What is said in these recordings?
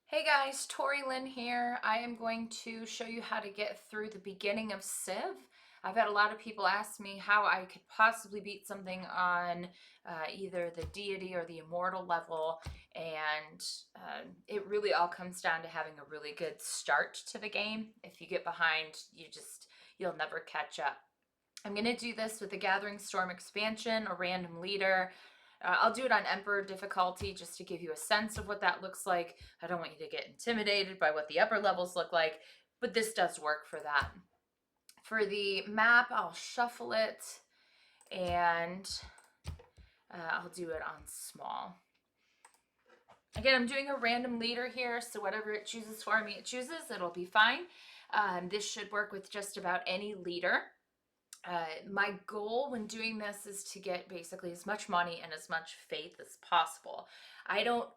Hey guys, Tori Lynn here. I am going to show you how to get through the beginning of Civ. I've had a lot of people ask me how I could possibly beat something on either the deity or the immortal level, and it really all comes down to having a really good start to the game. If you get behind, you'll never catch up. I'm going to do this with the Gathering Storm expansion, a random leader. I'll do it on Emperor difficulty just to give you a sense of what that looks like. I don't want you to get intimidated by what the upper levels look like, but this does work for that. For the map, I'll shuffle it and I'll do it on small. Again, I'm doing a random leader here, so whatever it chooses for me, it chooses. It'll be fine. This should work with just about any leader. My goal when doing this is to get basically as much money and as much faith as possible. I don't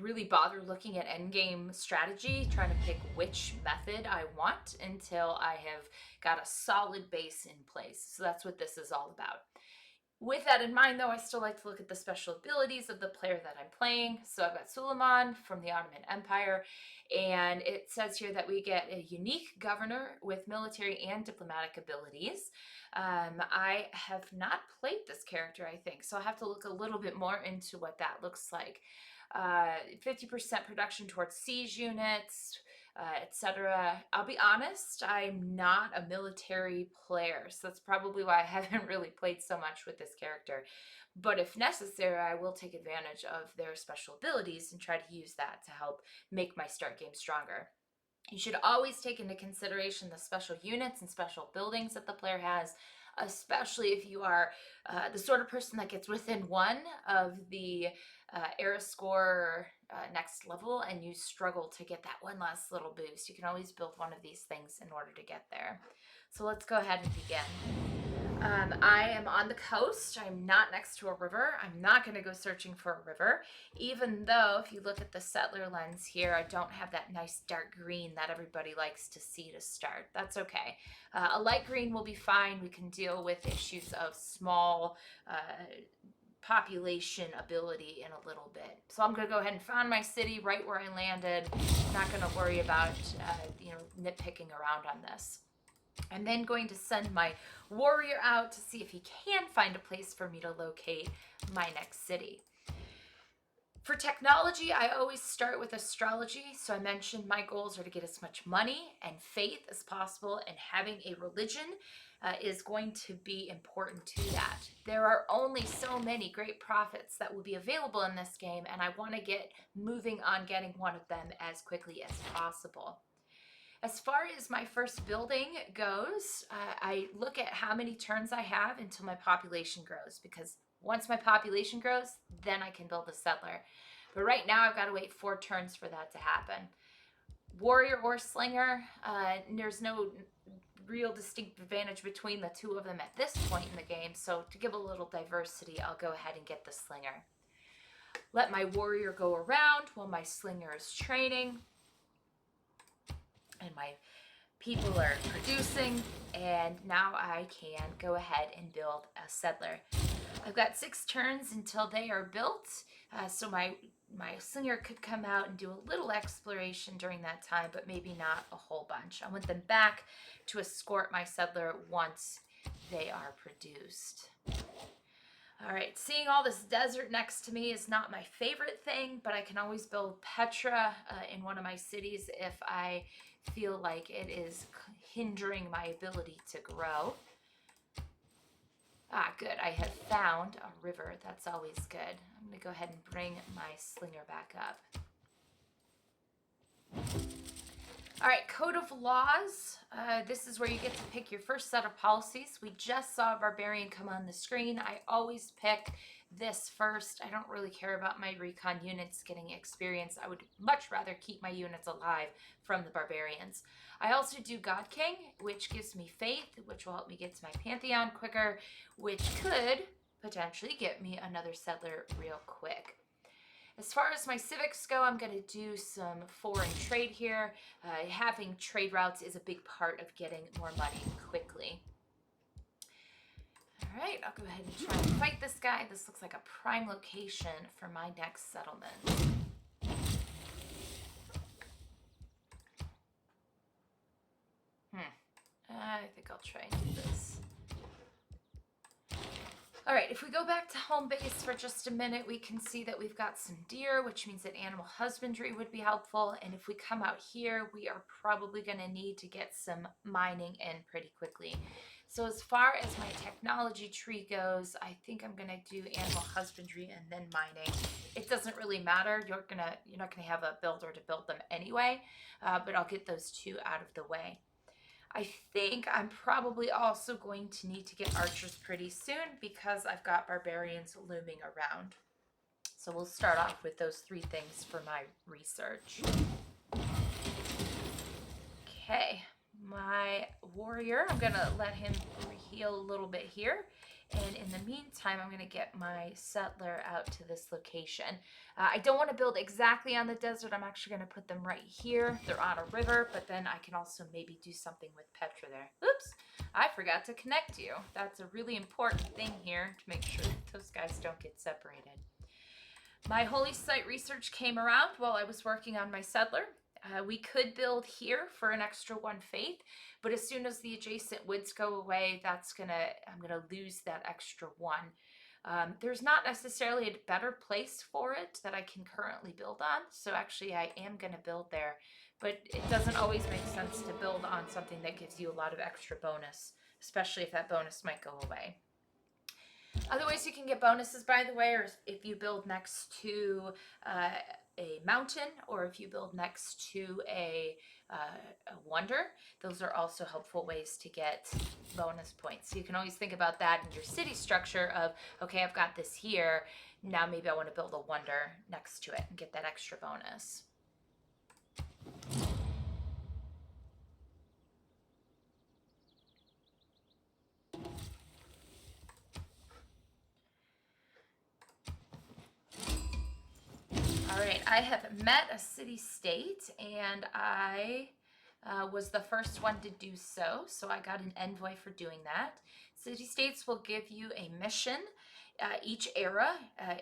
really bother looking at endgame strategy, trying to pick which method I want until I have got a solid base in place. So that's what this is all about. With that in mind, though, I still like to look at the special abilities of the player that I'm playing. So I've got Suleiman from the Ottoman Empire, and it says here that we get a unique governor with military and diplomatic abilities. I have not played this character, I think, so I'll have to look a little bit more into what that looks like. 50% production towards siege units, etc. I'll be honest, I'm not a military player, so that's probably why I haven't really played so much with this character. But if necessary, I will take advantage of their special abilities and try to use that to help make my start game stronger. You should always take into consideration the special units and special buildings that the player has, especially if you are the sort of person that gets within one of the era score next level and you struggle to get that one last little boost. You can always build one of these things in order to get there. So let's go ahead and begin. I am on the coast. I'm not next to a river. I'm not going to go searching for a river, even though if you look at the settler lens here, I don't have that nice dark green that everybody likes to see to start. That's okay. A light green will be fine. We can deal with issues of small population ability in a little bit. So I'm going to go ahead and find my city right where I landed. I'm not going to worry about nitpicking around on this. I'm then going to send my warrior out to see if he can find a place for me to locate my next city. For technology, I always start with astrology. So I mentioned my goals are to get as much money and faith as possible, and having a religion is going to be important to that. There are only so many great prophets that will be available in this game, and I want to get moving on getting one of them as quickly as possible. As far as my first building goes, I look at how many turns I have until my population grows, because once my population grows, then I can build a settler. But right now I've got to wait 4 turns for that to happen. Warrior or slinger, there's no real distinct advantage between the two of them at this point in the game, so to give a little diversity, I'll go ahead and get the slinger. Let my warrior go around while my slinger is training, and my people are producing, and now I can go ahead and build a settler. I've got 6 turns until they are built, so my slinger could come out and do a little exploration during that time, but maybe not a whole bunch. I want them back to escort my settler once they are produced. All right, seeing all this desert next to me is not my favorite thing, but I can always build Petra in one of my cities if I feel like it is hindering my ability to grow. Ah, good. I have found a river. That's always good. I'm going to go ahead and bring my slinger back up. All right, Code of Laws. This is where you get to pick your first set of policies. We just saw a Barbarian come on the screen. I always pick this first. I don't really care about my recon units getting experience. I would much rather keep my units alive from the Barbarians. I also do God King, which gives me faith, which will help me get to my Pantheon quicker, which could potentially get me another settler real quick. As far as my civics go, I'm going to do some foreign trade here. Having trade routes is a big part of getting more money quickly. All right, I'll go ahead and try and fight this guy. This looks like a prime location for my next settlement. I'll try and do this. All right, if we go back to home base for just a minute, we can see that we've got some deer, which means that animal husbandry would be helpful. And if we come out here, we are probably going to need to get some mining in pretty quickly. So as far as my technology tree goes, I think I'm going to do animal husbandry and then mining. It doesn't really matter. You're not going to have a builder to build them anyway, but I'll get those two out of the way. I think I'm probably also going to need to get archers pretty soon because I've got barbarians looming around. So we'll start off with those 3 things for my research. Okay, my warrior, I'm going to let him heal a little bit here. And in the meantime, I'm going to get my settler out to this location. I don't want to build exactly on the desert. I'm actually going to put them right here. They're on a river, but then I can also maybe do something with Petra there. Oops, I forgot to connect you. That's a really important thing here to make sure that those guys don't get separated. My holy site research came around while I was working on my settler. We could build here for an extra 1 faith, but as soon as the adjacent woods go away, I'm gonna lose that extra 1. There's not necessarily a better place for it that I can currently build on, so actually I am gonna build there, but it doesn't always make sense to build on something that gives you a lot of extra bonus, especially if that bonus might go away. Other ways you can get bonuses, by the way, are if you build next to a mountain, or if you build next to a wonder. Those are also helpful ways to get bonus points. So you can always think about that in your city structure of, okay, I've got this here. Now maybe I want to build a wonder next to it and get that extra bonus. All right, I have met a city-state, and I was the first one to do so, so I got an envoy for doing that. City-states will give you a mission each era.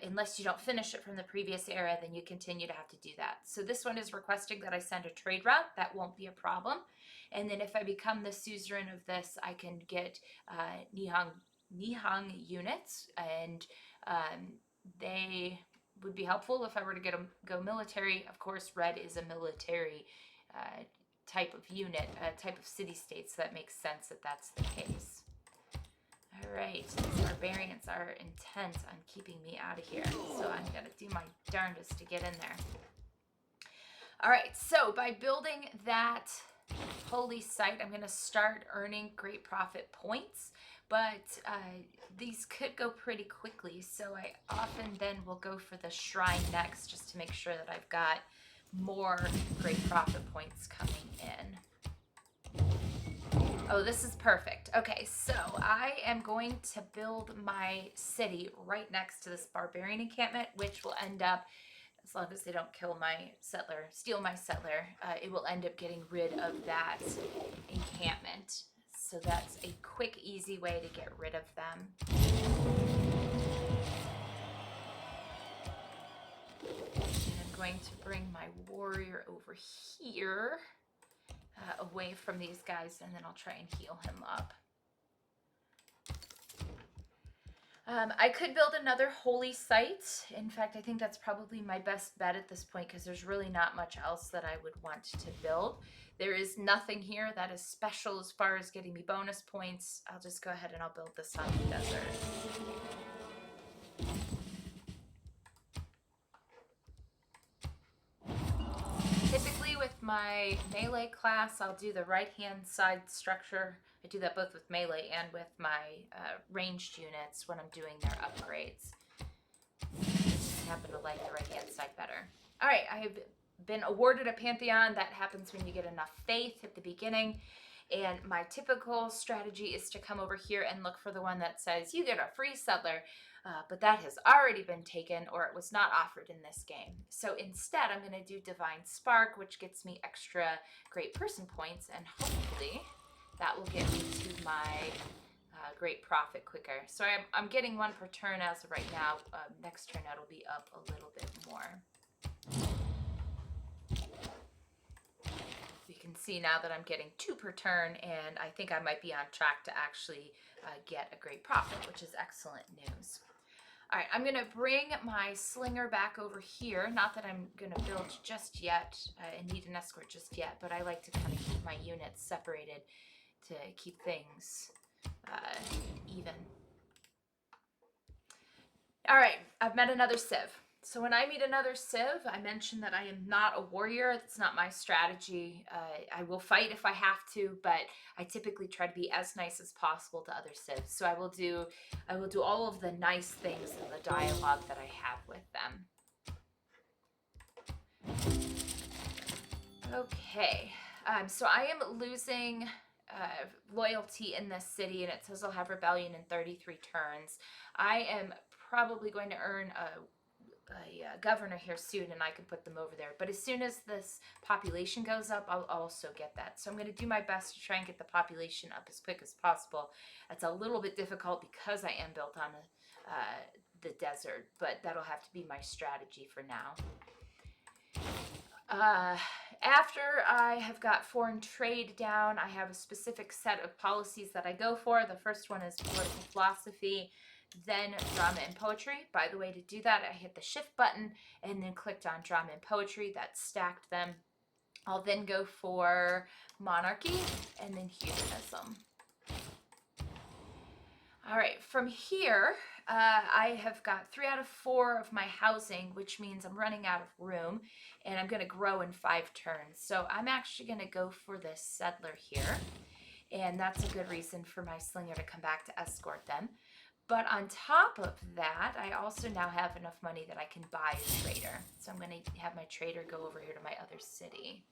Unless you don't finish it from the previous era, then you continue to have to do that. So this one is requesting that I send a trade route. That won't be a problem. And then if I become the suzerain of this, I can get Nihang units, and they would be helpful if I were to go military. Of course, red is a military type of unit, type of city-state, so that makes sense that that's the case. All right, these barbarians are intent on keeping me out of here, so I'm going to do my darndest to get in there. All right, so by building that holy site, I'm going to start earning great prophet points, but these could go pretty quickly, so I often then will go for the shrine next just to make sure that I've got more great prophet points coming in. Oh, this is perfect. Okay, so I am going to build my city right next to this barbarian encampment, which will end up, as long as they don't kill my settler, steal my settler, it will end up getting rid of that encampment. So that's a quick, easy way to get rid of them. And I'm going to bring my warrior over here, away from these guys, and then I'll try and heal him up. I could build another holy site. In fact, I think that's probably my best bet at this point because there's really not much else that I would want to build. There is nothing here that is special as far as getting me bonus points. I'll just go ahead and I'll build this on the desert. Typically with my melee class, I'll do the right-hand side structure. I do that both with melee and with my ranged units when I'm doing their upgrades. I happen to like the right-hand side better. All right, I have been awarded a Pantheon. That happens when you get enough faith at the beginning. And my typical strategy is to come over here and look for the one that says, you get a free settler. But that has already been taken, or it was not offered in this game. So instead, I'm going to do Divine Spark, which gets me extra Great Person points, and hopefully that will get me to my Great Prophet quicker. So I'm getting 1 per turn as of right now. Next turn, that'll be up a little bit more. You can see now that I'm getting 2 per turn, and I think I might be on track to actually get a great profit, which is excellent news. All right, I'm gonna bring my slinger back over here. Not that I'm gonna build just yet and need an escort just yet, but I like to kind of keep my units separated to keep things even. All right, I've met another Civ. So when I meet another Civ, I mentioned that I am not a warrior. It's not my strategy. I will fight if I have to, but I typically try to be as nice as possible to other Civs. So I will do all of the nice things in the dialogue that I have with them. Okay, so I am losing loyalty in this city, and it says I'll have rebellion in 33 turns. I am probably going to earn a governor here soon, and I can put them over there. But as soon as this population goes up, I'll also get that. So I'm going to do my best to try and get the population up as quick as possible. It's a little bit difficult because I am built on the desert, but that'll have to be my strategy for now. After I have got foreign trade down, I have a specific set of policies that I go for. The first one is political philosophy, then drama and poetry. By the way, to do that, I hit the shift button and then clicked on drama and poetry. That stacked them. I'll then go for monarchy and then humanism. All right, from here, I have got 3 out of 4 of my housing, which means I'm running out of room, and I'm going to grow in 5 turns. So I'm actually going to go for this settler here, and that's a good reason for my slinger to come back to escort them. But on top of that, I also now have enough money that I can buy a trader. So I'm going to have my trader go over here to my other city.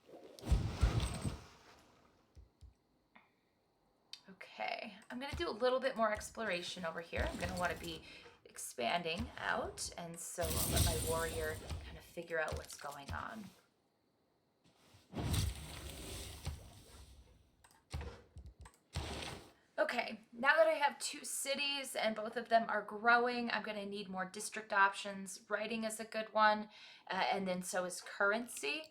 Okay, I'm going to do a little bit more exploration over here. I'm going to want to be expanding out, and so I'll let my warrior kind of figure out what's going on. Okay, now that I have 2 cities and both of them are growing, I'm going to need more district options. Writing is a good one, and then so is currency.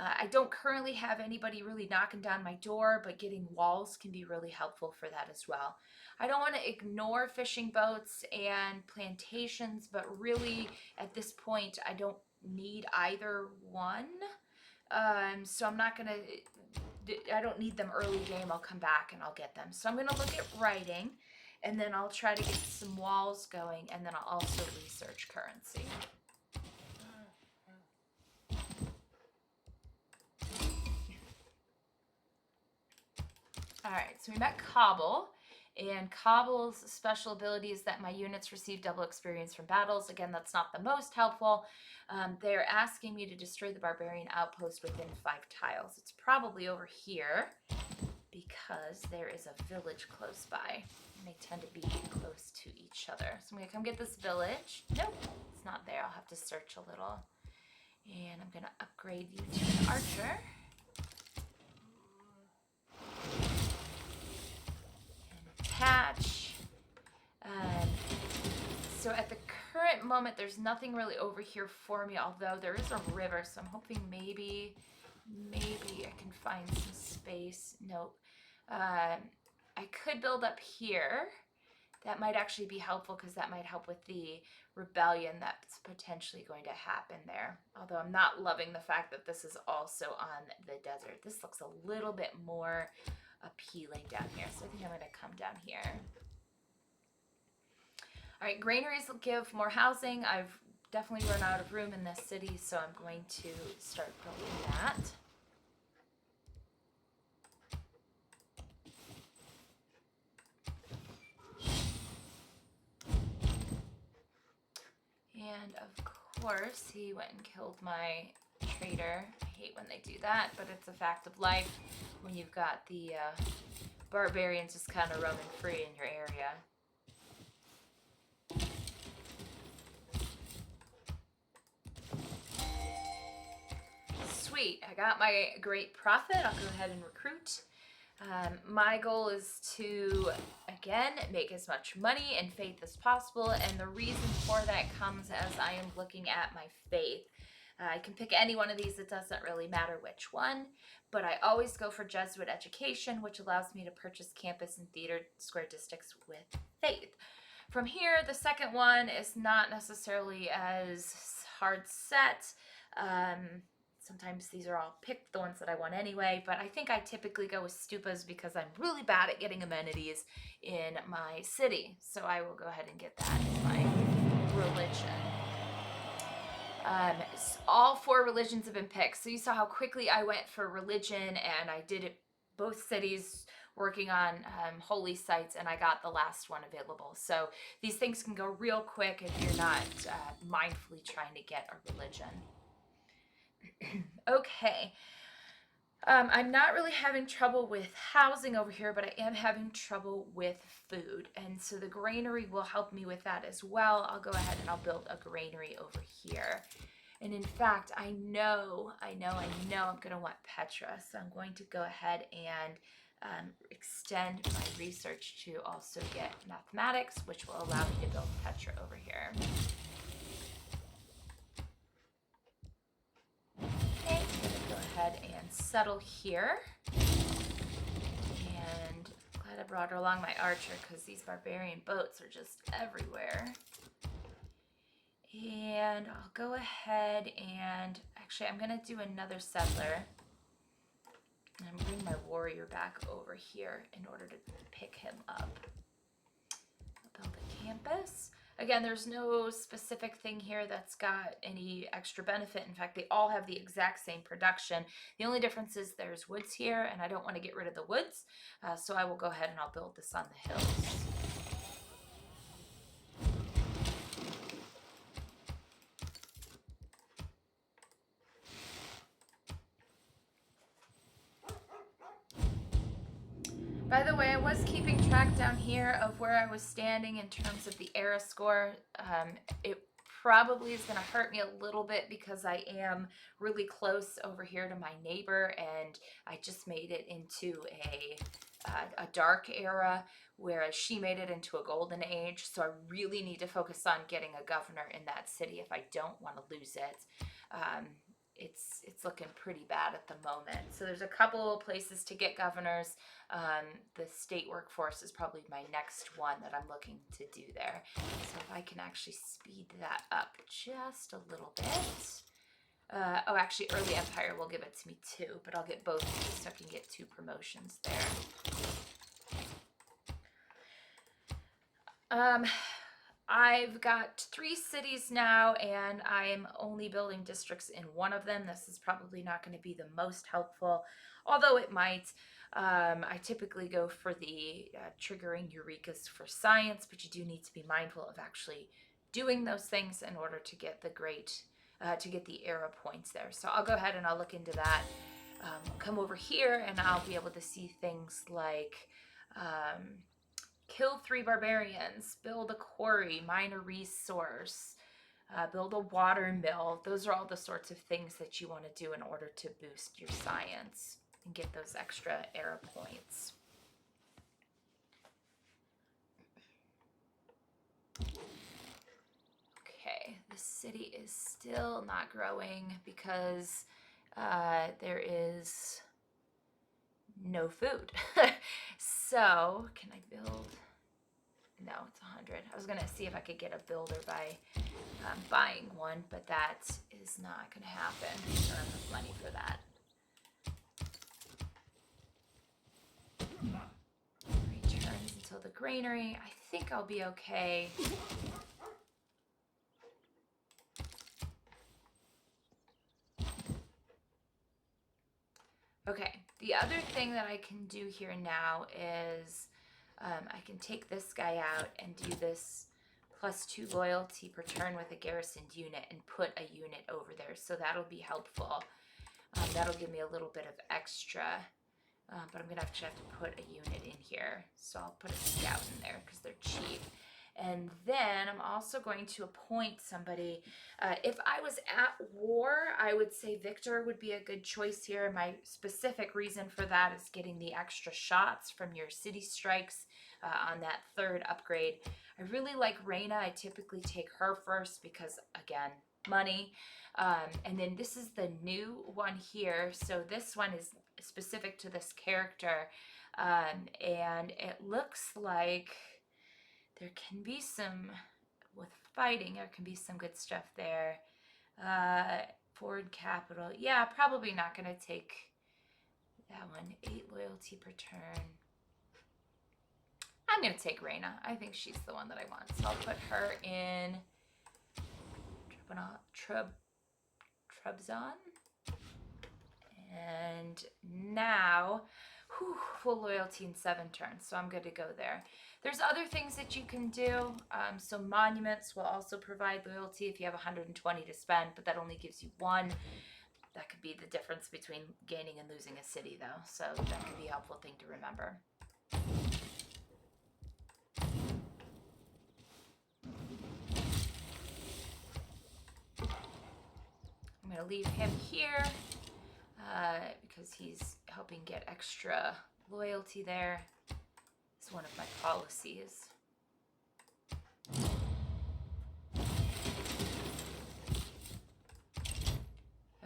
I don't currently have anybody really knocking down my door, but getting walls can be really helpful for that as well. I don't want to ignore fishing boats and plantations, but really at this point I don't need either one. So I'm not going to, I don't need them early game. I'll come back and I'll get them. So I'm going to look at writing, and then I'll try to get some walls going, and then I'll also research currency. All right, so we met Cobble, and Cobble's special ability is that my units receive double experience from battles. Again, that's not the most helpful. They're asking me to destroy the barbarian outpost within 5 tiles. It's probably over here because there is a village close by, and they tend to be close to each other. So I'm gonna come get this village. Nope, it's not there. I'll have to search a little. And I'm gonna upgrade you to an archer. Attach. So at the current moment, there's nothing really over here for me, although there is a river, so I'm hoping maybe I can find some space. Nope. I could build up here. That might actually be helpful because that might help with the rebellion that's potentially going to happen there. Although I'm not loving the fact that this is also on the desert. This looks a little bit more appealing down here, so I think I'm going to come down here. All right, granaries will give more housing. I've definitely run out of room in this city, so I'm going to start building that. And of course, he went and killed my trader. I hate when they do that, but it's a fact of life when you've got the barbarians just kind of roaming free in your area. Sweet, I got my great profit. I'll go ahead and recruit. My goal is to, again, make as much money and faith as possible, and the reason for that comes as I am looking at my faith. I can pick any one of these, it doesn't really matter which one, but I always go for Jesuit education, which allows me to purchase campus and theater square districts with faith. From here, the second one is not necessarily as hard set. Sometimes these are all picked, the ones that I want anyway, but I think I typically go with stupas because I'm really bad at getting amenities in my city. So I will go ahead and get that as my religion. All 4 religions have been picked. So you saw how quickly I went for religion, and I did it both cities working on holy sites, and I got the last one available. So these things can go real quick if you're not mindfully trying to get a religion. Okay. I'm not really having trouble with housing over here, but I am having trouble with food. And so the granary will help me with that as well. I'll go ahead and I'll build a granary over here. And in fact, I know I'm going to want Petra. So I'm going to go ahead and extend my research to also get mathematics, which will allow me to build Petra over here. Okay, I'm going to go ahead and settle here. And glad I brought along my archer because these barbarian boats are just everywhere. And I'll go ahead and actually I'm going to do another settler. And I'm bring my warrior back over here in order to pick him up. I'll build a campus. Again, there's no specific thing here that's got any extra benefit. In fact, they all have the exact same production. The only difference is there's woods here, and I don't want to get rid of the woods. So I will go ahead and I'll build this on the hills. By the way, I was keeping track down here of where I was standing in terms of the era score. It probably is going to hurt me a little bit because I am really close over here to my neighbor, and I just made it into a dark era, whereas she made it into a golden age. So I really need to focus on getting a governor in that city if I don't want to lose it. It's looking pretty bad at the moment. So there's a couple of places to get governors. The state workforce is probably my next one that I'm looking to do there. So if I can actually speed that up just a little bit. Oh, actually, Early Empire will give it to me too, but I'll get both of these so I can get 2 promotions there. I've got 3 cities now, and I am only building districts in one of them. This is probably not going to be the most helpful, although it might. I typically go for the triggering Eurekas for science, but you do need to be mindful of actually doing those things in order to get the to get the era points there. So I'll go ahead and I'll look into that. Come over here, and I'll be able to see things like kill 3 barbarians, build a quarry, mine a resource, build a water mill. Those are all the sorts of things that you want to do in order to boost your science and get those extra era points. Okay, the city is still not growing because there is no food. So, can I build? No, it's 100. I was going to see if I could get a builder by buying one, but that is not going to happen. I don't have enough money for that. Returns until the granary. I think I'll be okay. Okay, the other thing that I can do here now is I can take this guy out and do this +2 loyalty per turn with a garrisoned unit and put a unit over there. So that'll be helpful. That'll give me a little bit of extra, but I'm going to actually have to put a unit in here. So I'll put a scout in there because they're cheap. And then I'm also going to appoint somebody. If I was at war, I would say Victor would be a good choice here. My specific reason for that is getting the extra shots from your city strikes on that 3rd upgrade. I really like Reyna. I typically take her first because, again, money. And then this is the new one here. So this one is specific to this character. And it looks like there can be some, with fighting, there can be some good stuff there. Forward capital. Yeah, probably not going to take that one. 8 loyalty per turn. I'm going to take Reyna. I think she's the one that I want. So I'll put her in Trebizond. And now, full loyalty in 7 turns. So I'm good to go there. There's other things that you can do. So monuments will also provide loyalty if you have 120 to spend, but that only gives you 1. That could be the difference between gaining and losing a city, though. So that could be a helpful thing to remember. I'm going to leave him here because he's helping get extra loyalty there. It's one of my policies.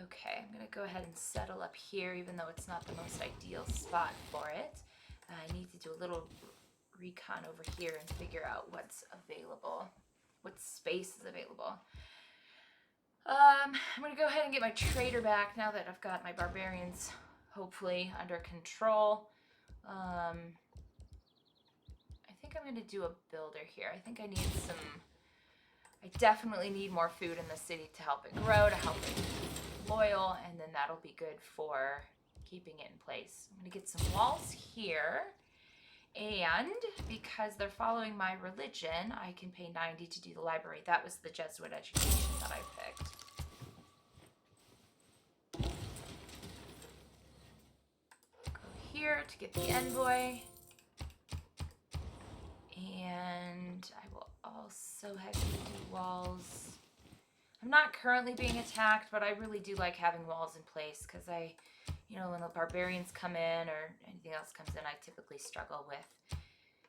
Okay, I'm going to go ahead and settle up here, even though it's not the most ideal spot for it. I need to do a little recon over here and figure out what's available, what space is available. I'm going to go ahead and get my trader back now that I've got my barbarians hopefully under control. I think I'm going to do a builder here. I think I need some... I definitely need more food in the city to help it grow, to help it loyal, and then that'll be good for keeping it in place. I'm going to get some walls here, and because they're following my religion, I can pay 90 to do the library. That was the Jesuit education that I picked. Go here to get the envoy, and I will also have you do walls. I'm not currently being attacked, but I really do like having walls in place because when the barbarians come in or anything else comes in, I typically struggle with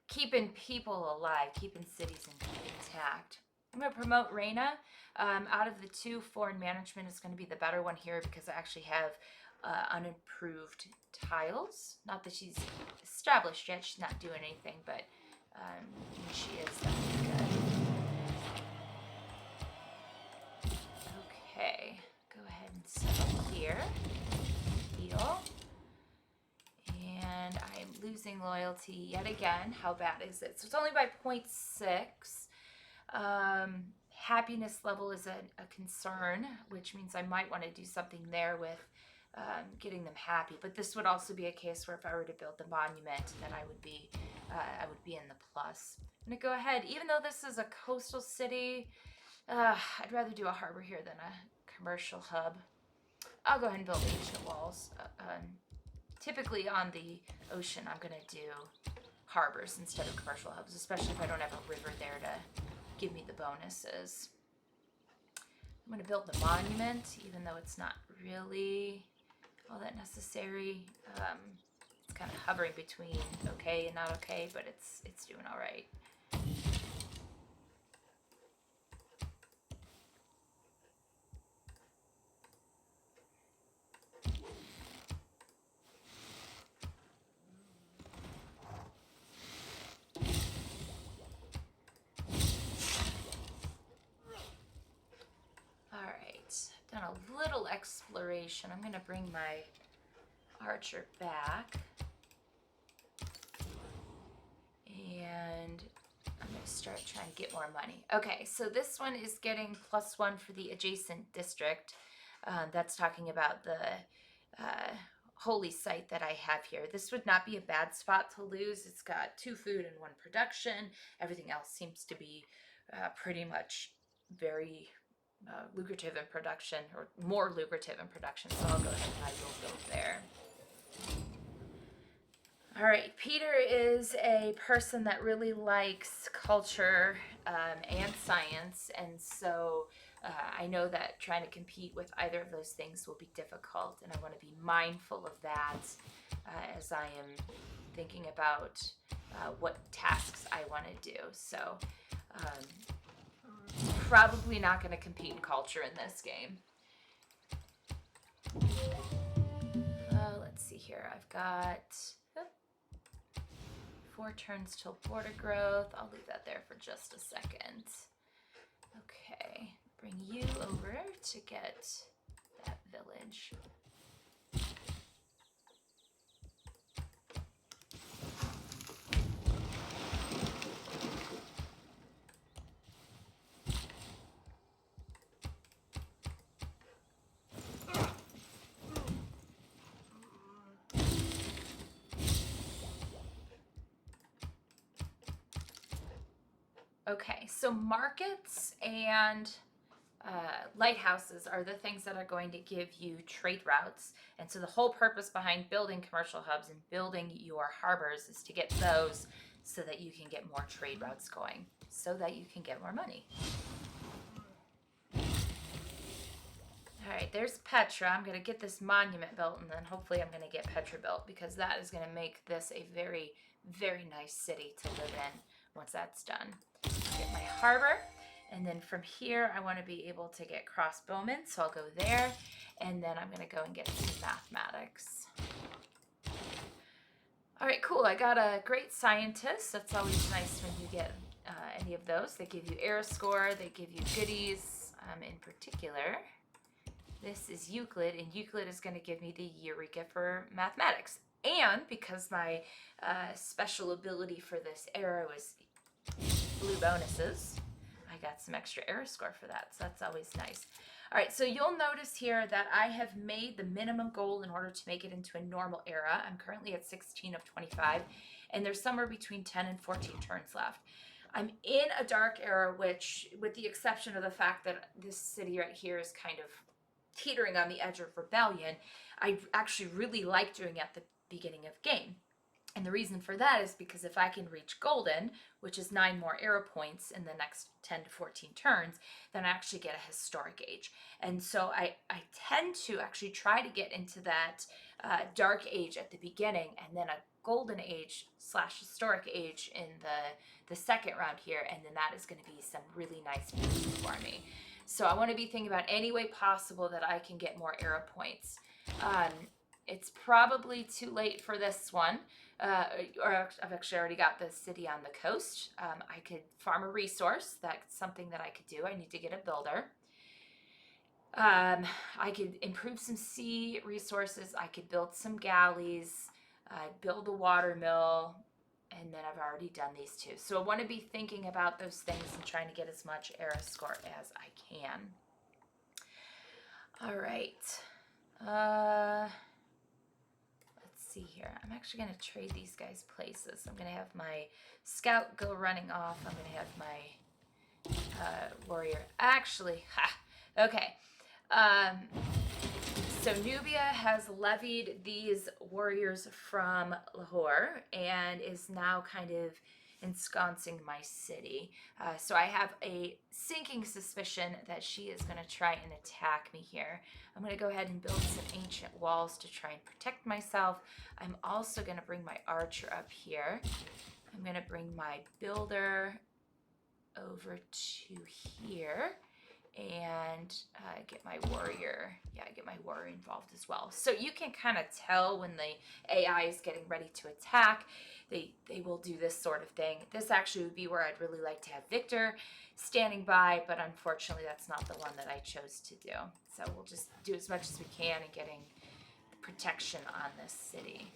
keeping people alive, keeping cities intact. I'm going to promote Reyna. Out of the 2, foreign management is going to be the better one here because I actually have unimproved tiles. Not that she's established yet, she's not doing anything, but when she is, that'll be good. Okay, go ahead and settle here. Heal. And I am losing loyalty yet again. How bad is it? So it's only by 0.6. Happiness level is a concern, which means I might want to do something there with getting them happy. But this would also be a case where if I were to build the monument, then I would be in the plus. I'm going to go ahead, even though this is a coastal city, I'd rather do a harbor here than a commercial hub. I'll go ahead and build ancient walls. Typically on the ocean, I'm going to do harbors instead of commercial hubs, especially if I don't have a river there to give me the bonuses. I'm going to build the monument, even though it's not really all that necessary. It's kind of hovering between okay and not okay, but it's doing all right. Done a little exploration. I'm going to bring my archer back. And I'm going to start trying to get more money. Okay, so this one is getting +1 for the adjacent district. That's talking about the holy site that I have here. This would not be a bad spot to lose. It's got 2 food and 1 production. Everything else seems to be pretty much very... lucrative in production, or more lucrative in production, so I'll go ahead and I will build there. Alright, Peter is a person that really likes culture and science, and so I know that trying to compete with either of those things will be difficult, and I want to be mindful of that as I am thinking about what tasks I want to do. So Probably not going to compete in culture in this game. Let's see here. I've got 4 turns till border growth. I'll leave that there for just a second. Okay, bring you over to get that village. Okay, so markets and lighthouses are the things that are going to give you trade routes. And so the whole purpose behind building commercial hubs and building your harbors is to get those so that you can get more trade routes going, so that you can get more money. All right, there's Petra. I'm going to get this monument built, and then hopefully I'm going to get Petra built, because that is going to make this a very, very nice city to live in once that's done. Get my harbor, and then from here I want to be able to get crossbowmen, so I'll go there, and then I'm going to go and get some mathematics. All right, cool. I got a great scientist. That's always nice when you get any of those. They give you era score, they give you goodies. In particular, this is Euclid, and Euclid is going to give me the Eureka for mathematics. And because my special ability for this era was blue bonuses, I got some extra era score for that, so that's always nice. All right, so you'll notice here that I have made the minimum goal in order to make it into a normal era. I'm currently at 16 of 25, and there's somewhere between 10 and 14 turns left. I'm in a dark era, which, with the exception of the fact that this city right here is kind of teetering on the edge of rebellion, I actually really like doing at the beginning of game. And the reason for that is because if I can reach golden, which is 9 more era points in the next 10 to 14 turns, then I actually get a historic age. And so I tend to actually try to get into that dark age at the beginning, and then a golden age / historic age in the second round here, and then that is going to be some really nice boosts for me. So I want to be thinking about any way possible that I can get more era points. It's probably too late for this one, or I've actually already got the city on the coast. I could farm a resource. That's something that I could do. I need to get a builder. I could improve some sea resources. I could build some galleys, build a water mill, and then I've already done these two. So I want to be thinking about those things and trying to get as much era score as I can. All right. Let's see here. I'm actually going to trade these guys places. I'm going to have my scout go running off. I'm going to have my warrior. Actually, okay. So Nubia has levied these warriors from Lahore and is now kind of ensconcing my city. So I have a sinking suspicion that she is going to try and attack me here. I'm going to go ahead and build some ancient walls to try and protect myself. I'm also going to bring my archer up here. I'm going to bring my builder over to here and get my warrior. Yeah, get my warrior involved as well. So you can kind of tell when the AI is getting ready to attack. They will do this sort of thing. This actually would be where I'd really like to have Victor standing by, but unfortunately that's not the one that I chose to do. So we'll just do as much as we can in getting protection on this city.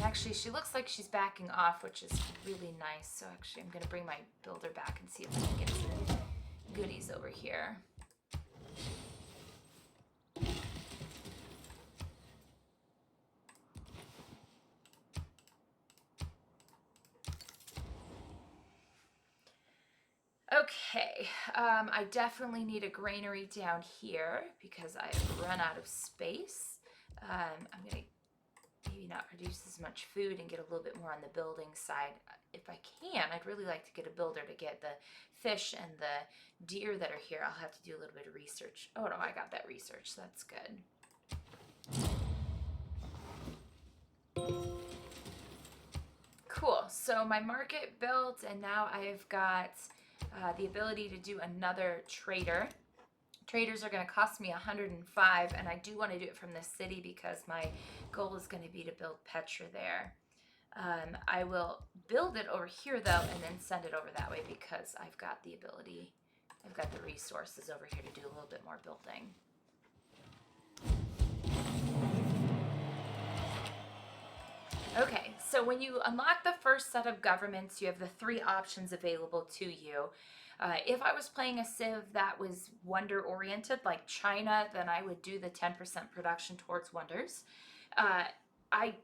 Actually, she looks like she's backing off, which is really nice. So actually, I'm going to bring my builder back and see if we can get some goodies over here. Okay, I definitely need a granary down here because I've run out of space. I'm going to maybe not produce as much food and get a little bit more on the building side. If I can, I'd really like to get a builder to get the fish and the deer that are here. I'll have to do a little bit of research. Oh no, I got that research. That's good. Cool. So my market built, and now I've got the ability to do another trader. Traders are going to cost me 105, and I do want to do it from this city because my goal is going to be to build Petra there. I will build it over here though, and then send it over that way because I've got the ability, I've got the resources over here to do a little bit more building. Okay, so when you unlock the first set of governments, you have the 3 options available to you. If I was playing a Civ that was wonder-oriented, like China, then I would do the 10% production towards wonders. I'm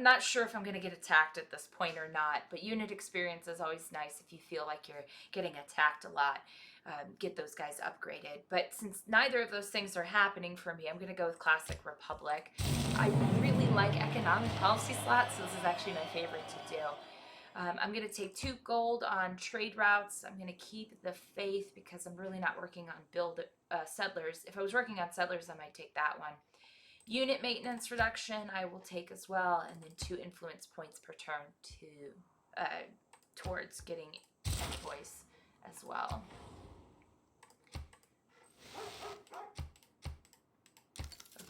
not sure if I'm going to get attacked at this point or not, but unit experience is always nice if you feel like you're getting attacked a lot. Get those guys upgraded. But since neither of those things are happening for me, I'm going to go with Classic Republic. I really like economic policy slots, so this is actually my favorite to do. I'm going to take 2 gold on trade routes. I'm going to keep the faith because I'm really not working on settlers. If I was working on settlers, I might take that one. Unit maintenance reduction I will take as well, and then 2 influence points per turn towards getting envoys as well.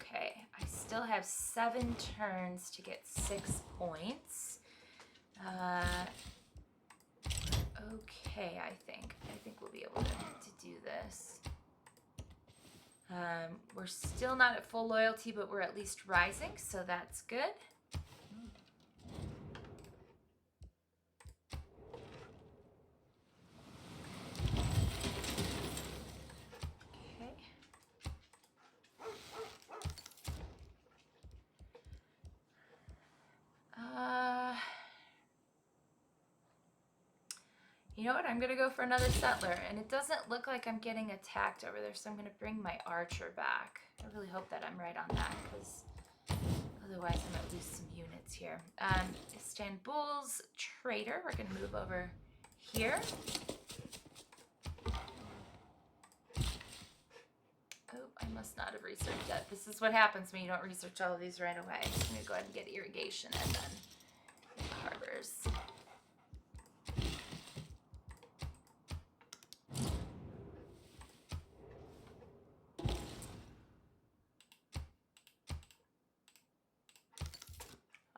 Okay, I still have 7 turns to get 6 points. Okay, I think we'll be able to do this. We're still not at full loyalty, but we're at least rising, so that's good. Okay. You know what? I'm going to go for another settler, and it doesn't look like I'm getting attacked over there, so I'm going to bring my archer back. I really hope that I'm right on that, because otherwise I might lose some units here. Istanbul's trader, we're going to move over here. Oh, I must not have researched that. This is what happens when you don't research all of these right away. I'm just going to go ahead and get irrigation and then harbors.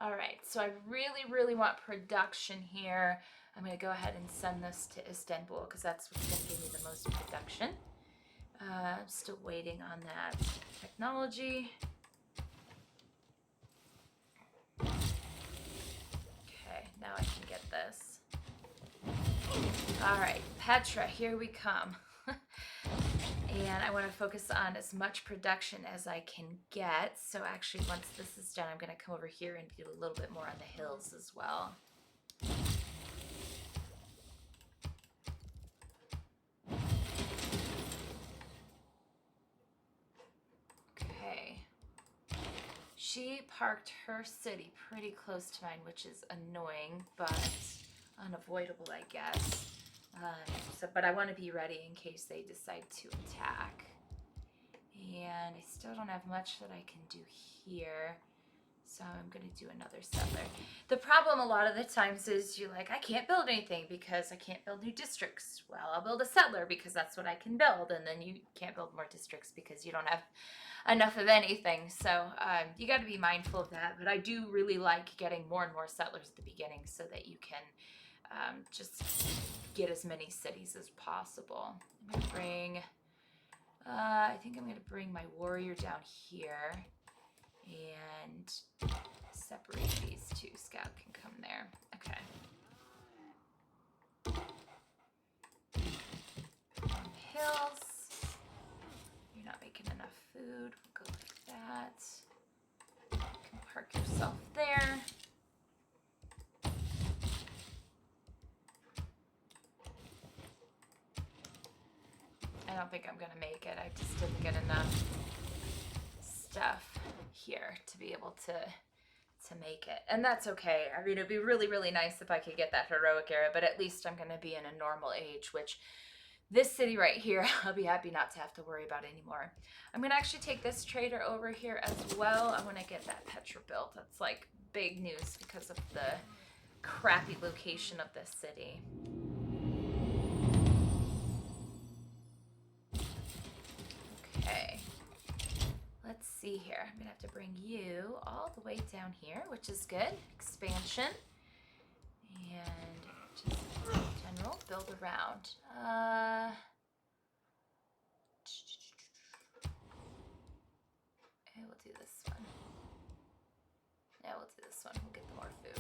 All right, so I really want production here. I'm going to go ahead and send this to Istanbul because that's what's going to give me the most production. I'm still waiting on that technology. Okay, now I can get this. All right, Petra, here we come. And I want to focus on as much production as I can get. So actually, once this is done, I'm going to come over here and do a little bit more on the hills as well. Okay. She parked her city pretty close to mine, which is annoying, but unavoidable, I guess. But I want to be ready in case they decide to attack. And I still don't have much that I can do here. So I'm going to do another settler. The problem a lot of the times is you're like, I can't build anything because I can't build new districts. Well, I'll build a settler because that's what I can build. And then you can't build more districts because you don't have enough of anything. So you got to be mindful of that. But I do really like getting more and more settlers at the beginning so that you can just get as many cities as possible. I'm going to bring, I think I'm going to bring my warrior down here and separate these 2. Scout can come there. Okay. Hills. You're not making enough food. We'll go like that. You can park yourself there. I don't think I'm going to make it. I just didn't get enough stuff here to be able to make it. And that's okay. I mean, it'd be really nice if I could get that heroic era, but at least I'm going to be in a normal age, which this city right here, I'll be happy not to have to worry about anymore. I'm going to actually take this trader over here as well. I want to get that Petra built. That's like big news because of the crappy location of this city. Okay. Let's see here. I'm going to have to bring you all the way down here, which is good. Expansion. And just general, build around. Okay, we'll do this one. Yeah, we'll do this one. We'll get the more food.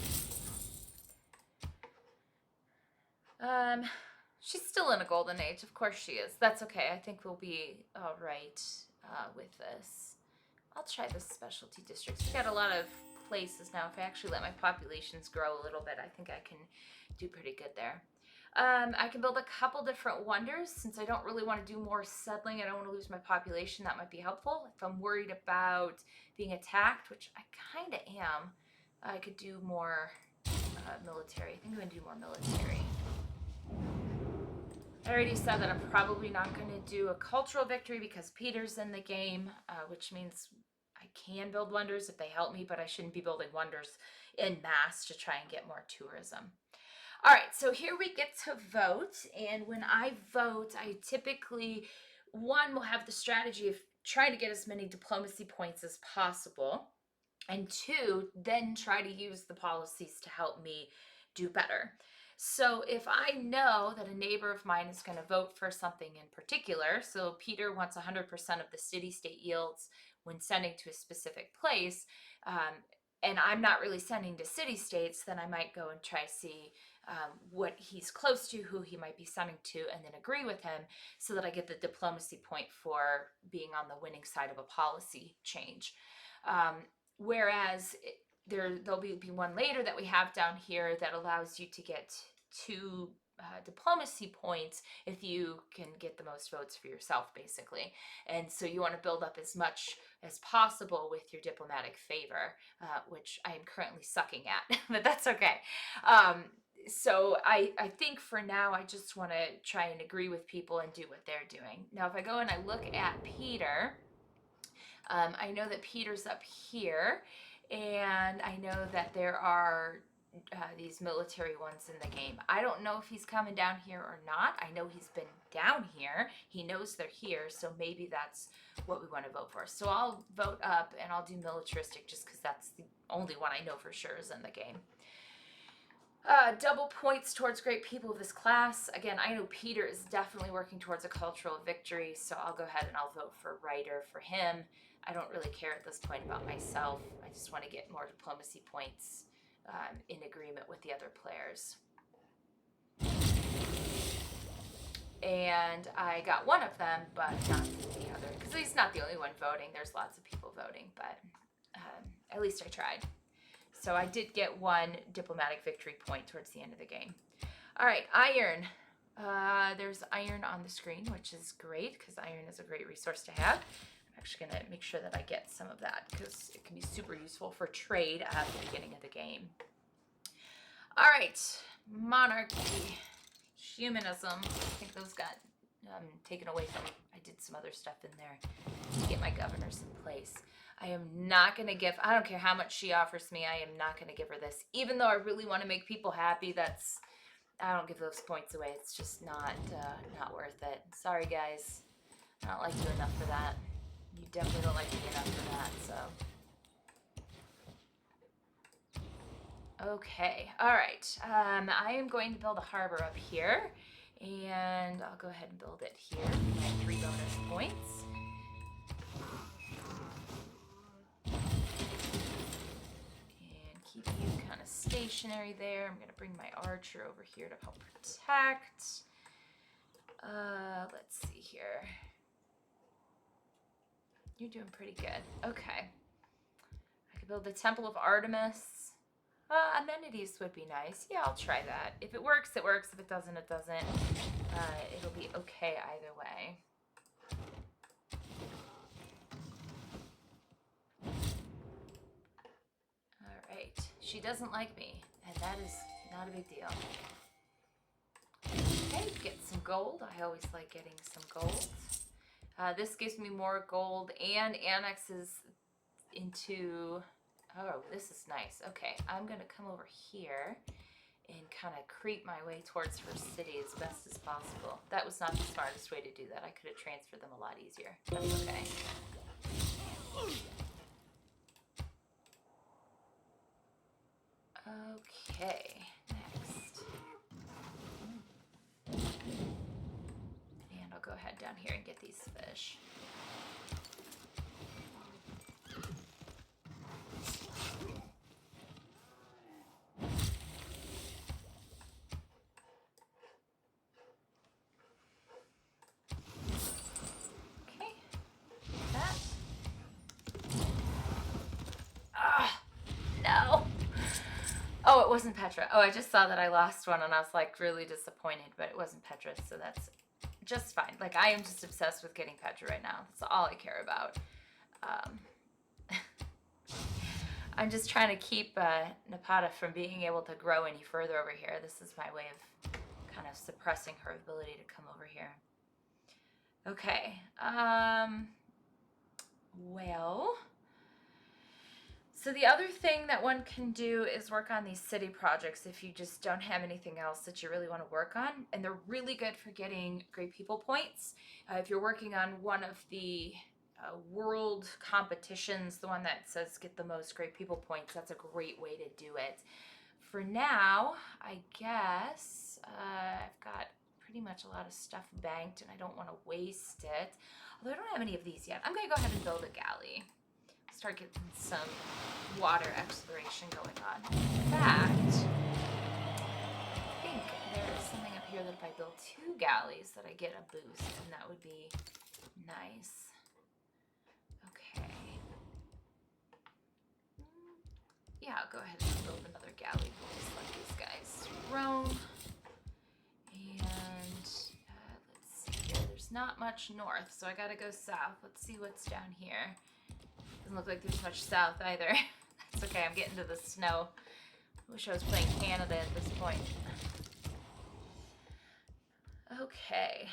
She's still in a golden age. Of course she is. That's okay. I think we'll be all right with this. I'll try the specialty districts. We've got a lot of places now. If I actually let my populations grow a little bit, I think I can do pretty good there. I can build a couple different wonders since I don't really want to do more settling. I don't want to lose my population. That might be helpful. If I'm worried about being attacked, which I kind of am, I could do more military. I think I'm going to do more military. I already said that I'm probably not going to do a cultural victory because Peter's in the game, which means I can build wonders if they help me, but I shouldn't be building wonders in mass to try and get more tourism. All right, so here we get to vote, and when I vote, I typically, one, will have the strategy of trying to get as many diplomacy points as possible, and two, then try to use the policies to help me do better. So if I know that a neighbor of mine is going to vote for something in particular, so Peter wants 100% of the city-state yields when sending to a specific place, and I'm not really sending to city-states, then I might go and try to see what he's close to, who he might be sending to, and then agree with him so that I get the diplomacy point for being on the winning side of a policy change. Whereas there'll be one later that we have down here that allows you to get 2 diplomacy points if you can get the most votes for yourself, basically. And so you want to build up as much as possible with your diplomatic favor, which I am currently sucking at, but that's okay. So I think for now, I just want to try and agree with people and do what they're doing. Now, if I go and I look at Peter, I know that Peter's up here, and I know that there are these military ones in the game. I don't know if he's coming down here or not. I know he's been down here. He knows they're here, so maybe that's what we want to vote for. So I'll vote up, and I'll do militaristic just because that's the only one I know for sure is in the game. Double points towards great people of this class. Again, I know Peter is definitely working towards a cultural victory, so I'll go ahead and I'll vote for writer for him. I don't really care at this point about myself. I just want to get more diplomacy points in agreement with the other players. And I got one of them, but not the other, because he's not the only one voting. There's lots of people voting, but at least I tried. So I did get 1 diplomatic victory point towards the end of the game. All right, iron. There's iron on the screen, which is great because iron is a great resource to have. I'm actually going to make sure that I get some of that because it can be super useful for trade at the beginning of the game. All right, monarchy, humanism. I think those got taken away from me. I did some other stuff in there to get my governors in place. I am not going to give, I don't care how much she offers me, I am not going to give her this. Even though I really want to make people happy, I don't give those points away. It's just not worth it. Sorry, guys. I don't like you enough for that. You definitely don't like me enough for that, so. Okay, all right. I am going to build a harbor up here, and I'll go ahead and build it here. I have 3 bonus points. Keep you kind of stationary there. I'm going to bring my archer over here to help protect. Let's see here. You're doing pretty good. Okay. I could build the Temple of Artemis. Amenities would be nice. Yeah, I'll try that. If it works, it works. If it doesn't, it doesn't. It'll be okay either way. Alright, she doesn't like me, and that is not a big deal. Okay, get some gold. I always like getting some gold. This gives me more gold and annexes into... Oh, this is nice. Okay, I'm going to come over here, and kind of creep my way towards First City as best as possible. That was not the smartest way to do that. I could have transferred them a lot easier. That's okay. Okay, next. And I'll go ahead down here and get these fish. Okay, that. Ah, no. Oh, it wasn't Petra. Oh, I just saw that I lost one and I was like really disappointed, but it wasn't Petra, so that's just fine. Like, I am just obsessed with getting Petra right now. That's all I care about. I'm just trying to keep Napata from being able to grow any further over here. This is my way of kind of suppressing her ability to come over here. Okay. Well, so the other thing that one can do is work on these city projects if you just don't have anything else that you really want to work on. And they're really good for getting great people points. If you're working on one of the world competitions, the one that says get the most great people points, that's a great way to do it. For now, I guess I've got pretty much a lot of stuff banked and I don't want to waste it. Although I don't have any of these yet. I'm going to go ahead and build a galley. Start getting some water exploration going on. In fact, I think there's something up here that if I build 2 galleys that I get a boost, and that would be nice. Okay. Yeah, I'll go ahead and build another galley. We'll just let these guys roam. And let's see here. There's not much north, so I gotta go south. Let's see what's down here. Doesn't look like there's much south either. That's okay, I'm getting to the snow. I wish I was playing Canada at this point. Okay.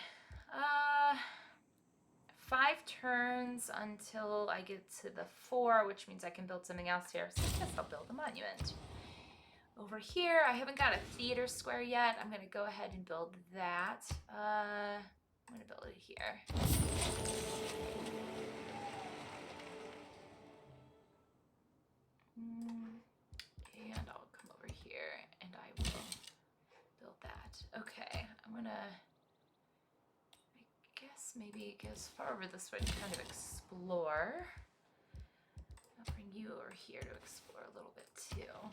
5 turns until I get to the 4, which means I can build something else here. So I guess I'll build a monument. Over here, I haven't got a theater square yet. I'm going to go ahead and build that. I'm going to build it here. And I'll come over here and I will build that. Okay, I'm gonna, I guess maybe it goes far over this way to kind of explore. I'll bring you over here to explore a little bit too.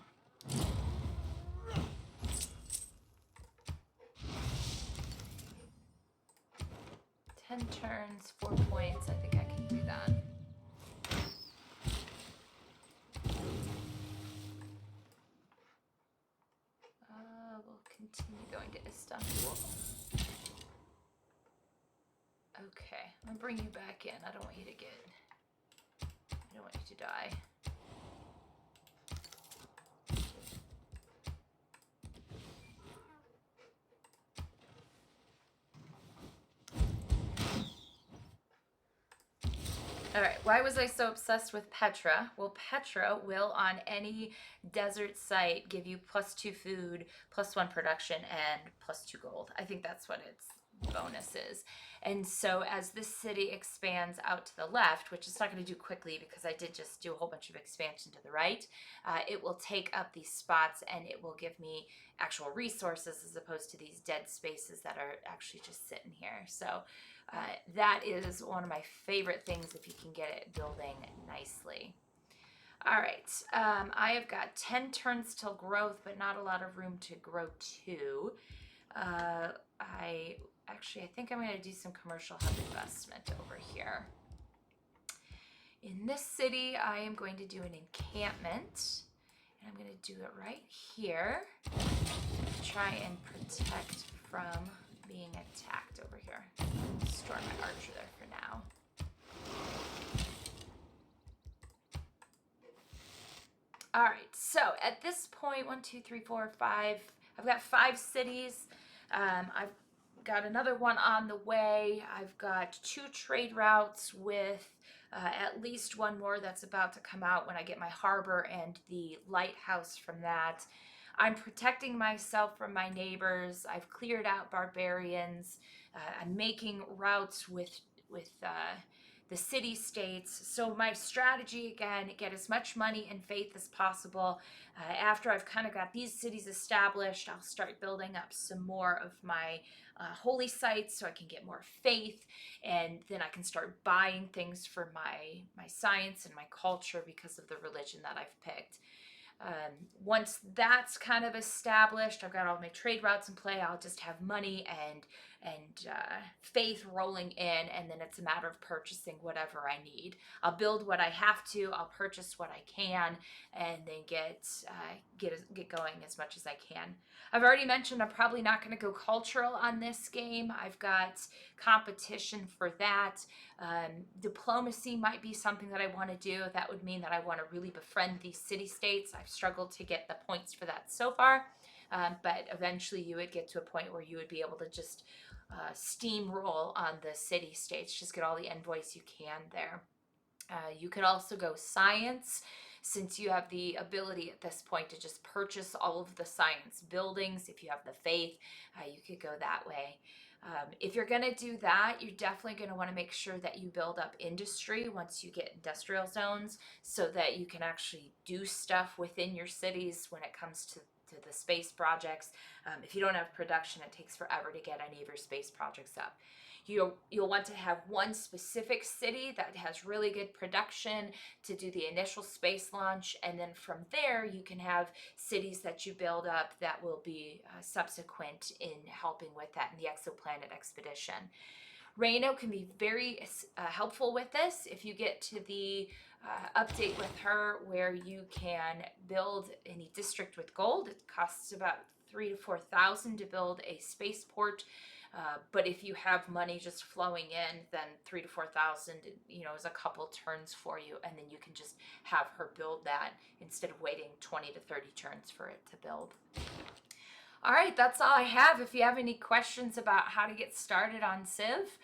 10 turns, 4 points. I think I can do that. We'll continue going to Istanbul. Okay, I'm gonna bring you back in. I don't want you to die. All right, why was I so obsessed with Petra? Well, Petra will, on any desert site, give you +2 food, +1 production, and +2 gold. I think that's what its bonus is. And so as this city expands out to the left, which it's not going to do quickly because I did just do a whole bunch of expansion to the right, it will take up these spots and it will give me actual resources as opposed to these dead spaces that are actually just sitting here. So that is one of my favorite things if you can get it building nicely. All right, I have got 10 turns till growth, but not a lot of room to grow to. I think I'm going to do some commercial hub investment over here. In this city, I am going to do an encampment, and I'm going to do it right here to try and protect from being attacked over here. I'll store my archer there for now. All right, so at this point, 1, 2, 3, 4, 5, I've got 5 cities. I've got another one on the way. I've got 2 trade routes with at least 1 more that's about to come out when I get my harbor and the lighthouse from that. I'm protecting myself from my neighbors. I've cleared out barbarians. I'm making routes with the city states. So my strategy, again, get as much money and faith as possible. After I've kind of got these cities established, I'll start building up some more of my holy sites so I can get more faith, and then I can start buying things for my science and my culture because of the religion that I've picked. Once that's kind of established, I've got all my trade routes in play. I'll just have money and faith rolling in, and then it's a matter of purchasing whatever I need. I'll build what I have to. I'll purchase what I can, and then get going as much as I can. I've already mentioned I'm probably not going to go cultural on this game. I've got competition for that. Diplomacy might be something that I want to do. That would mean that I want to really befriend these city states. I've struggled to get the points for that so far, but eventually you would get to a point where you would be able to just steamroll on the city states, just get all the envoys you can there. You could also go science, since you have the ability at this point to just purchase all of the science buildings. If you have the faith, you could go that way. If you're going to do that, you're definitely going to want to make sure that you build up industry once you get industrial zones, so that you can actually do stuff within your cities when it comes to the space projects. If you don't have production, it takes forever to get any of your space projects up. You'll want to have one specific city that has really good production to do the initial space launch, and then from there you can have cities that you build up that will be subsequent in helping with that in the exoplanet expedition. Reyno can be very helpful with this. If you get to the update with her where you can build any district with gold, it costs about 3,000 to 4,000 to build a spaceport. But if you have money just flowing in, then 3,000 to 4,000, is a couple turns for you, and then you can just have her build that instead of waiting 20 to 30 turns for it to build. All right, that's all I have. If you have any questions about how to get started on Civ,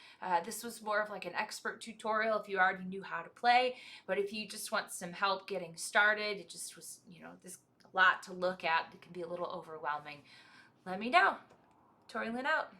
this was more of like an expert tutorial if you already knew how to play. But if you just want some help getting started, it just was, there's a lot to look at. It can be a little overwhelming. Let me know. Tori Lynn out.